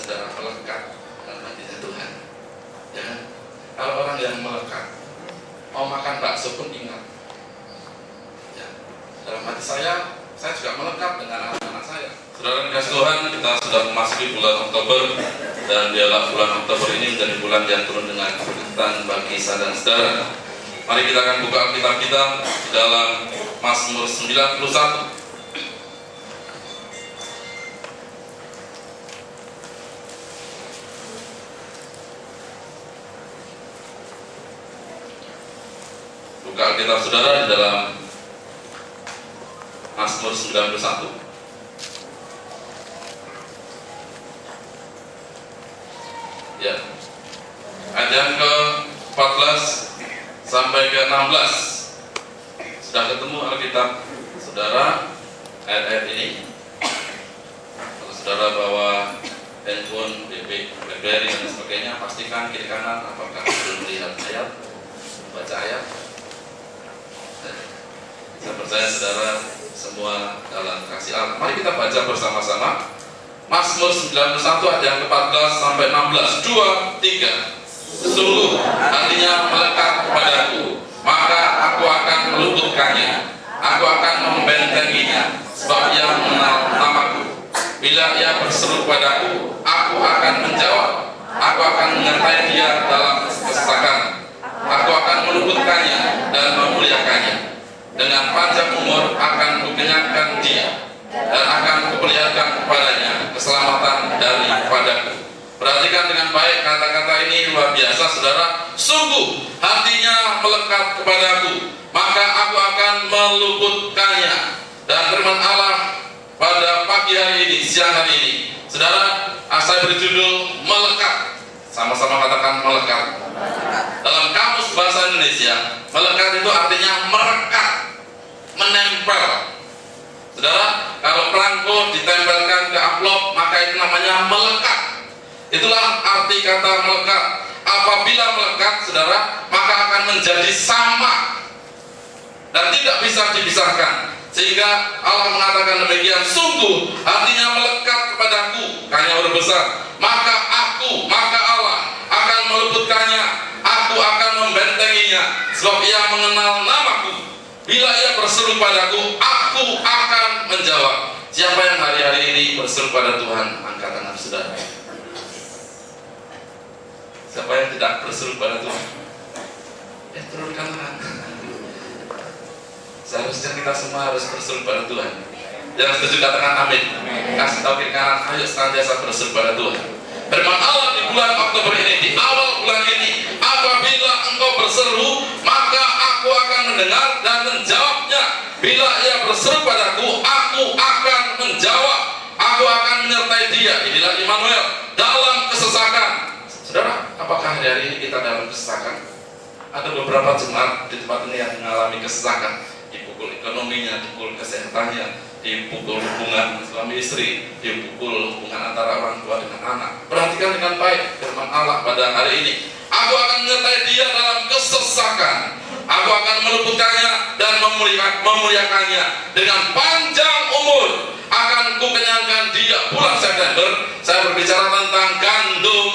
saudara melekat dalam hatinya Tuhan. Ya, kalau orang yang melekat, mau makan bakso pun ingat. Ya, dalam hati saya juga melekat dengan anak-anak saya. Saudara kasih Tuhan, kita sudah memasuki bulan Oktober, dan dialah bulan Oktober ini menjadi bulan yang penuh dengan keberkatan bagi saya dan saudara. Mari kita akan buka Alkitab kita di dalam Mazmur 91. Buka Alkitab saudara di dalam Mazmur 91. Ya, ayat yang ke-14 sampai ke-16. Sudah ketemu Alkitab saudara ayat-ayat ini? Kalau saudara bawa handphone, BB, BlackBerry dan sebagainya, pastikan kiri kanan apakah belum lihat ayat, baca ayat. Saya percaya saudara semua dalam kasih Allah. Mari kita baca bersama-sama Mazmur 91 ayat yang ke-14 sampai 16. 2, 3. Sesungguh hatinya melekat kepadaku, maka aku akan meluputkannya. Aku akan membentenginya, sebab ia mengenal namaku. Bila ia berseru padaku, aku akan menjawab. Aku akan menyertai dia dalam kesesakan. Aku akan meluputkannya dan memuliakannya. Dengan panjang umur akan kukenyangkan dia, dan akan kuperlihatkan kepadanya keselamatan daripadaku. Perhatikan dengan baik kata-kata ini, luar biasa saudara. Sungguh hatinya melekat kepadaku, maka aku akan meluputkannya. Dan firman Allah pada pagi hari ini, siang hari ini, saudara, saya berjudul melekat. Sama-sama katakan melekat. Dalam kamus bahasa Indonesia, melekat itu artinya merekat, menempel. Saudara, kalau perangko ditempelkan ke amplop, maka itu namanya melekat. Itulah arti kata melekat. Apabila melekat, saudara, maka akan menjadi sama dan tidak bisa dipisahkan. Sehingga Allah mengatakan demikian, sungguh hatinya melekat kepadaku, kanya huruf besar, maka Allah akan meluputkannya. Aku akan membentenginya, sebab ia mengenal namaku. Bila ia berseru padaku, aku akan menjawab. Siapa yang hari-hari ini berseru pada Tuhan? Angkat tangan saudara. Siapa yang tidak berseru pada Tuhan? Turunkan tangan. Seharusnya kita semua harus berseru pada Tuhan. Yang setuju katakan amin. Kasih tahu kiri kanan, ayo senantiasa berseru pada Tuhan. Firman Allah di bulan Oktober ini, di awal bulan ini, apabila engkau berseru, maka aku akan mendengar dan menjawabnya. Bila ia berseru padaku, aku akan menjawab. Aku akan menyertai dia. Inilah Immanuel dalam kesesakan. Saudara, apakah hari ini kita dalam kesesakan? Ada beberapa jemaat di tempat ini yang mengalami kesesakan. Dipukul ekonominya, dipukul kesehatannya, dipukul hubungan suami istri, dipukul hubungan antara orang tua dengan anak. Perhatikan dengan baik firman Allah pada hari ini. Aku akan menyertai dia dalam kesesakan. Aku akan meluputkannya dan memuliakannya. Dengan panjang umur akan kukenyangkan dia. Bulan September saya berbicara tentang gandum,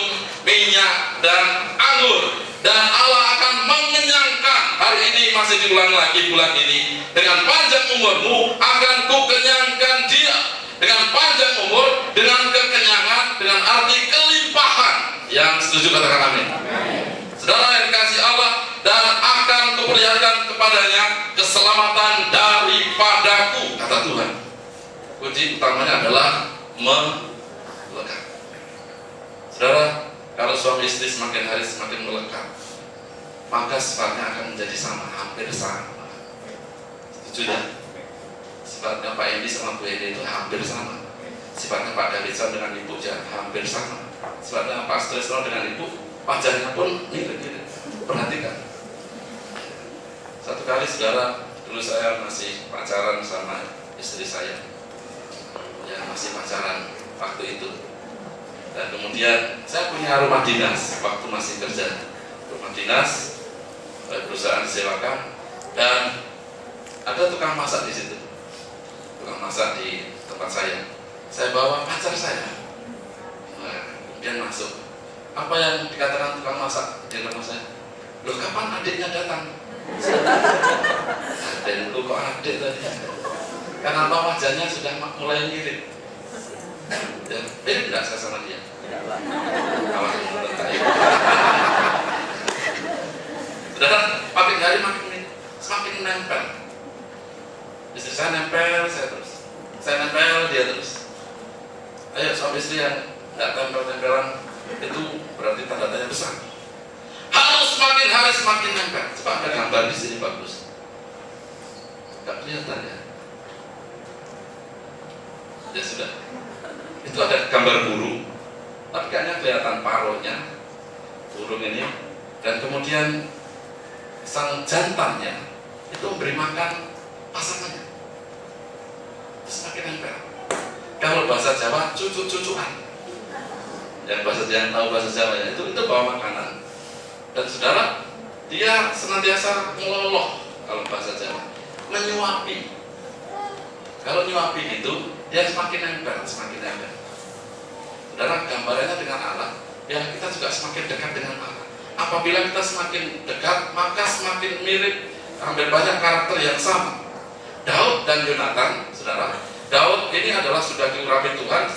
minyak, dan anggur. Dan Allah akan mengenyangkan. Hari ini masih diulang lagi bulan ini. Dengan panjang umurmu akan kukenyangkan dia. Dengan panjang umur, dengan kekenyangan, dengan arti kelimpahan. Yang setuju katakan amin. Saudara yang dikasihi Allah, dan akan kuperlihatkan kepadanya keselamatan daripadaku, kata Tuhan. Kunci utamanya adalah melekat. Saudara, kalau suami istri semakin hari semakin melekat, maka sifatnya akan menjadi sama, hampir sama. Setuju ya? Sifatnya Pak Endi sama Bu Edi itu hampir sama. Sifatnya Pak Davidson dengan Ibu Jan hampir sama. Sifatnya Pak Stresno dengan Ibu, pacarnya pun mirip-mirip. Perhatikan. Satu kali saudara, dulu saya masih pacaran sama istri saya. Ya, masih pacaran waktu itu. Dan kemudian saya punya rumah dinas waktu masih kerja. Rumah dinas, perusahaan disewakan, dan ada tukang masak di situ. Tukang masak di tempat saya. Saya bawa pacar saya. Nah, kemudian masuk. Apa yang dikatakan tukang masak di rumah saya? Loh, kapan adiknya datang? Adikku kok adik tadi? Karena apa, wajahnya sudah mulai mirip. Ya, mirip tidak saya sama dia? Awas menurut saya. Saudara, makin hari semakin nempel. Istri saya nempel, saya terus. Saya nempel, dia terus. Ayo suami istri yang nggak tempel-tempelan, itu berarti tanda tanya besar. Harus semakin hari semakin nempel. Coba ada gambar di sini bagus. Nggak kelihatan ya? Ya sudah. Itu ada gambar burung, tapi kayaknya kelihatan paronya burung ini. Dan kemudian sang jantannya itu memberi makan pasangannya. Semakin nempel. Kalau bahasa Jawa, cucu-cucuan. Yang tahu bahasa Jawanya itu bawa makanan. Dan saudara, dia senantiasa ngeloloh kalau bahasa Jawa, menyuapi. Kalau nyuapi itu, dia semakin nempel. Saudara, gambarannya dengan Allah, ya kita juga semakin dekat dengan Allah. Apabila kita semakin dekat, maka semakin mirip, hampir banyak karakter yang sama. Daud dan Yonatan, saudara, Daud ini adalah sudah diurapi Tuhan,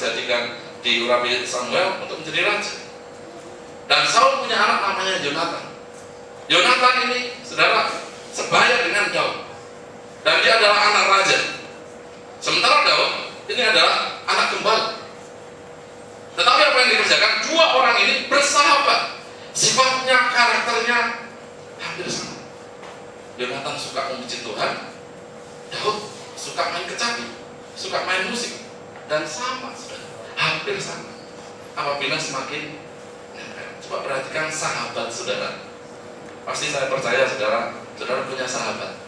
diurapi Samuel untuk menjadi raja. Dan Saul punya anak namanya Yonatan. Yonatan ini, saudara, sebaya dengan Daud. Dan dia adalah anak raja. Sementara Daud ini adalah anak gembala. Tetapi apa yang dikerjakan? Dua orang ini bersahabat. Sifatnya, karakternya hampir sama. Yonatan suka memuji Tuhan, Daud suka main kecapi, suka main musik, dan sama, saudara, hampir sama. Apabila semakin nempel, coba perhatikan sahabat saudara. Pasti saya percaya saudara punya sahabat.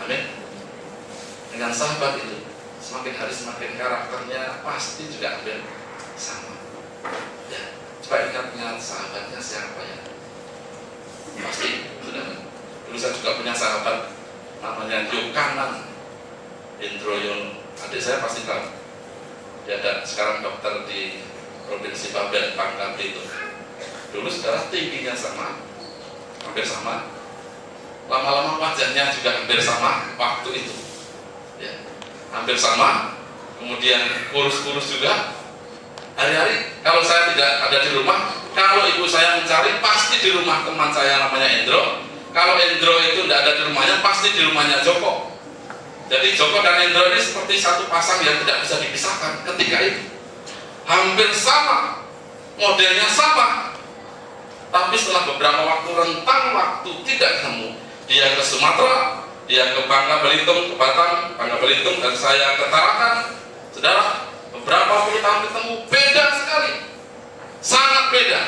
Amin. Dengan sahabat itu, semakin hari semakin karakternya pasti juga hampir sama. Ya, coba ingat sahabatnya siapa ya? Pasti, saudara. Dulu saya juga punya sahabat namanya Yokanan Indroyono. Adik saya pasti tahu. Dia ada sekarang dokter di Provinsi Babel, Bangka Belitung. Dulu saudara tingginya sama, hampir sama. Lama-lama wajahnya juga hampir sama waktu itu. Ya, hampir sama. Kemudian kurus-kurus juga. Hari-hari kalau saya tidak ada di rumah, kalau ibu saya mencari pasti di rumah teman saya namanya Endro. Kalau Endro itu tidak ada di rumahnya, pasti di rumahnya Joko. Jadi Joko dan Endro ini seperti satu pasang yang tidak bisa dipisahkan ketika itu. Hampir sama, modelnya sama. Tapi setelah beberapa waktu, rentang waktu tidak ketemu, dia ke Sumatera, dia ke Bangka Belitung, ke Batam, Bangka Belitung, dan saya ke Tarakan. Saudara, beberapa puluh tahun ketemu, beda sekali. Sangat beda.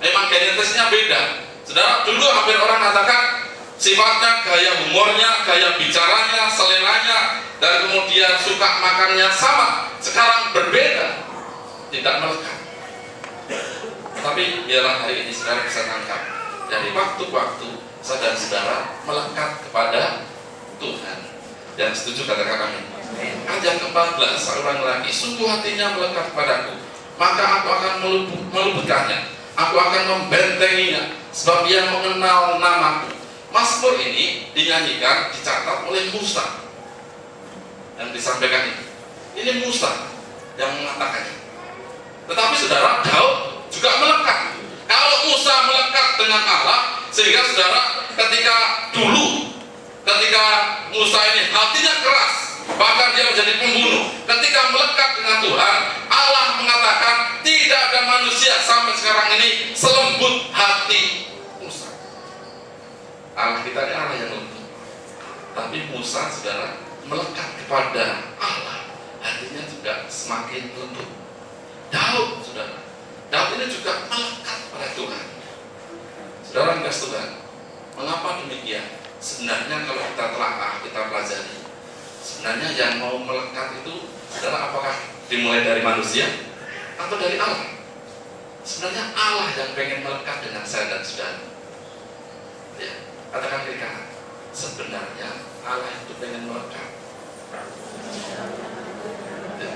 Memang genetisnya beda. Saudara, dulu hampir orang katakan sifatnya, gaya humornya, gaya bicaranya, seleranya, dan kemudian suka makannya sama. Sekarang berbeda, tidak melekat. Tapi biarlah hari ini saudara bisa tangkap dari waktu-waktu saudara-saudara melekat kepada Tuhan. Dan setuju katakan amin. Ayat yang ke-14, seorang lagi, sungguh hatinya melekat kepadaku, maka aku akan meluputkannya, aku akan membentenginya, sebab ia mengenal namaku. Mazmur ini dinyanyikan, dicatat oleh Musa. Yang disampaikan ini Musa yang mengatakannya. Tetapi saudara, Daud juga melekat. Kalau Musa melekat dengan Allah, sehingga saudara ketika Musa ini hatinya keras, bahkan dia menjadi pembunuh, ketika melekat dengan Tuhan, Allah mengatakan tidak ada manusia sampai sekarang ini selembut hati Musa. Allah kita ini Allah yang lembut, tapi Musa saudara melekat kepada Allah, hatinya juga semakin lembut. Daud saudara, Daud ini juga melekat pada Tuhan. Saudara kasih Tuhan, mengapa demikian? Sebenarnya kalau kita telah kita pelajari, sebenarnya yang mau melekat itu adalah apakah dimulai dari manusia atau dari Allah? Sebenarnya Allah yang pengen melekat dengan saya dan saudara. Ya, katakan kiri kanan. Sebenarnya Allah itu pengen melekat. Ya.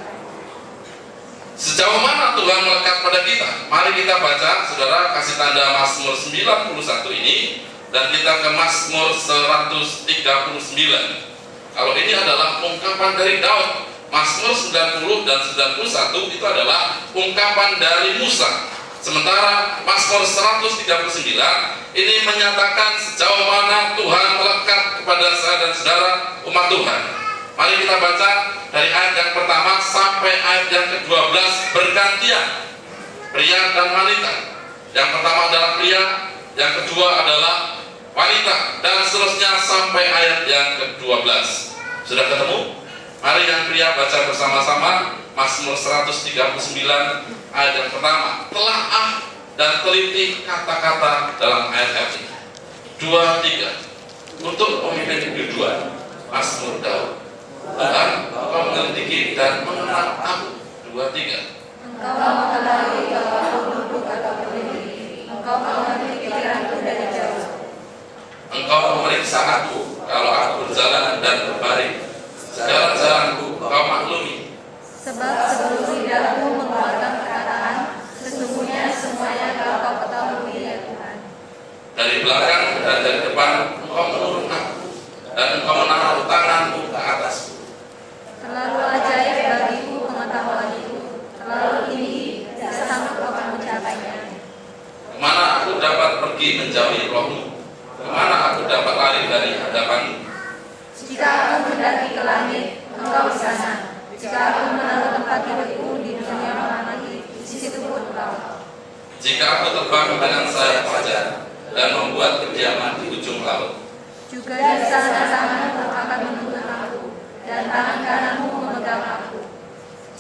Sejauh mana Tuhan melekat pada kita? Mari kita baca, saudara, kasih tanda Mazmur 91 ini, dan kita ke Mazmur 139. Kalau ini adalah ungkapan dari Daud. Mazmur 90 dan 91 itu adalah ungkapan dari Musa. Sementara Mazmur 139 ini menyatakan sejauh mana Tuhan melekat kepada saya dan saudara umat Tuhan. Mari kita baca dari ayat yang pertama sampai ayat yang ke-12 bergantian, pria dan wanita. Yang pertama adalah pria, yang kedua adalah wanita, dan seterusnya sampai ayat yang ke-12. Sudah ketemu? Mari yang pria baca bersama-sama Mazmur 139 ayat yang pertama. Telaah dan teliti kata-kata dalam ayat ini. 2, 3. Untuk pemimpin kedua, Mazmur Daud. Tuhan, Engkau menyelidiki dan mengenal aku. 2, 3. Engkau mengetahui bahwa aku duduk atau berdiri. Engkau mengerti pikiranku dari jauh. Engkau memeriksa aku kalau aku berjalan dan berbaring. Segala jalanku Engkau maklumi. Sebab sebelum lidahku mengeluarkan perkataan, sesungguhnya semuanya Kau ketahui ya Tuhan. Dari belakang dan dari depan Engkau menurun aku, dan Engkau menaruh tanganmu ke atasku. Terlalu ajaib bagiku pengetahuan itu, terlalu tinggi, tidak sanggup akan mencapainya. Kemana aku dapat pergi menjauhi rohmu? Kemana aku dapat lari dari hadapanmu? Jika aku mendaki ke langit, Engkau di sana. Jika aku menaruh tempat hidupku di dunia mati, di situ pun Engkau. Jika aku terbang dengan sayap fajar dan membuat kediaman di ujung laut, juga di sana tanganmu akan menuntun aku, dan tangan kananmu memegang aku.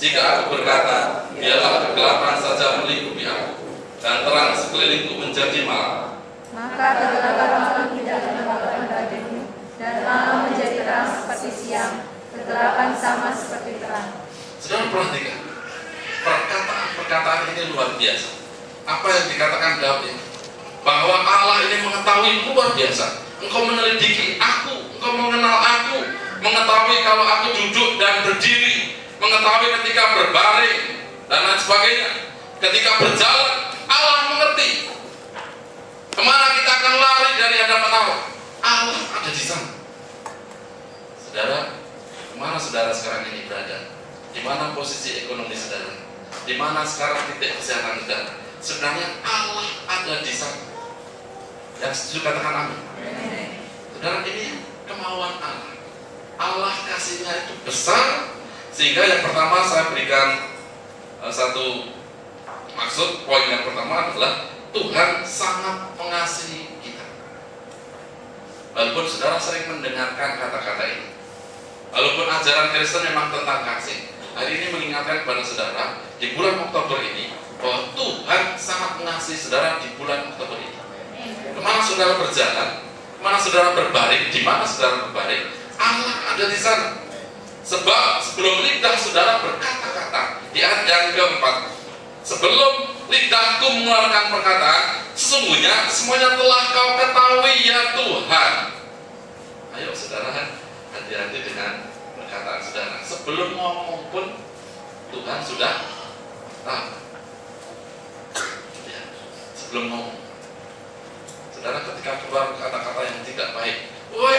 jika aku berkata, biarlah kegelapan saja melingkupi aku, dan terang sekelilingku menjadi malam, maka kegelapan malam tidak menyebabkan bagimu, dan malam menjadi terang seperti siang, kegelapan sama seperti terang. Saudara perhatikan, perkataan ini luar biasa. Apa yang dikatakan Daud ini? Bahwa Allah ini mengetahui luar biasa. Engkau menyelidiki aku, Engkau mengenal aku, mengetahui kalau aku duduk dan berdiri, mengetahui ketika berbaring dan lain sebagainya. Ketika berjalan, Allah mengerti. Kemana kita akan lari dari hadapan Allah? Allah ada di sana. Saudara, kemana saudara sekarang ini berada? Di mana posisi ekonomi saudara? Di mana sekarang titik kesehatan saudara? Sebenarnya Allah ada di sana. Yang setuju katakan amin. Saudara, ini kemauan Allah. Allah kasihnya itu besar, sehingga yang pertama saya berikan satu maksud. Poin yang pertama adalah Tuhan sangat mengasihi kita. Walaupun saudara sering mendengarkan kata-kata ini, walaupun ajaran Kristen memang tentang kasih, hari ini mengingatkan kepada saudara di bulan Oktober ini bahwa Tuhan sangat mengasihi saudara di bulan Oktober ini. Kemana saudara berjalan, kemana saudara berbaring, di mana saudara berbaring, Allah ada di sana. Sebab sebelum lidah saudara berkata-kata, di ayat yang keempat, sebelum lidahku mengeluarkan perkataan, sesungguhnya semuanya telah Kau ketahui ya Tuhan. Ayo saudara, hati-hati dengan perkataan saudara. Sebelum ngomong pun Tuhan sudah tahu. Ya, sebelum ngomong, saudara ketika keluar kata-kata yang tidak baik, woi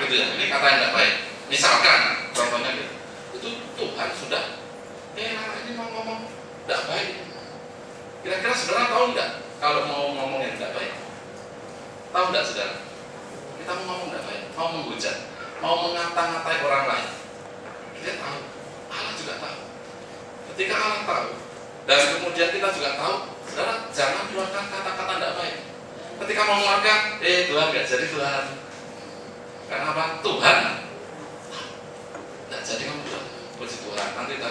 gitu ya, ini kata yang tidak baik. Misalkan, contohnya gitu, itu Tuhan sudah, ini mau ngomong tidak baik. Kira-kira saudara tahu nggak kalau mau ngomong yang tidak baik? Tahu nggak saudara? Kita mau ngomong tidak baik, mau menghujat, mau mengata-ngatai orang lain. Kita tahu, Allah juga tahu. Ketika Allah tahu, dan kemudian kita juga tahu, saudara jangan keluarkan kata-kata tidak baik. Ketika mau mengeluarkan, Tuhan nggak jadi Tuhan. Karena apa? Tuhan nggak jadi kamu Tuhan. Puji Tuhan, nanti kita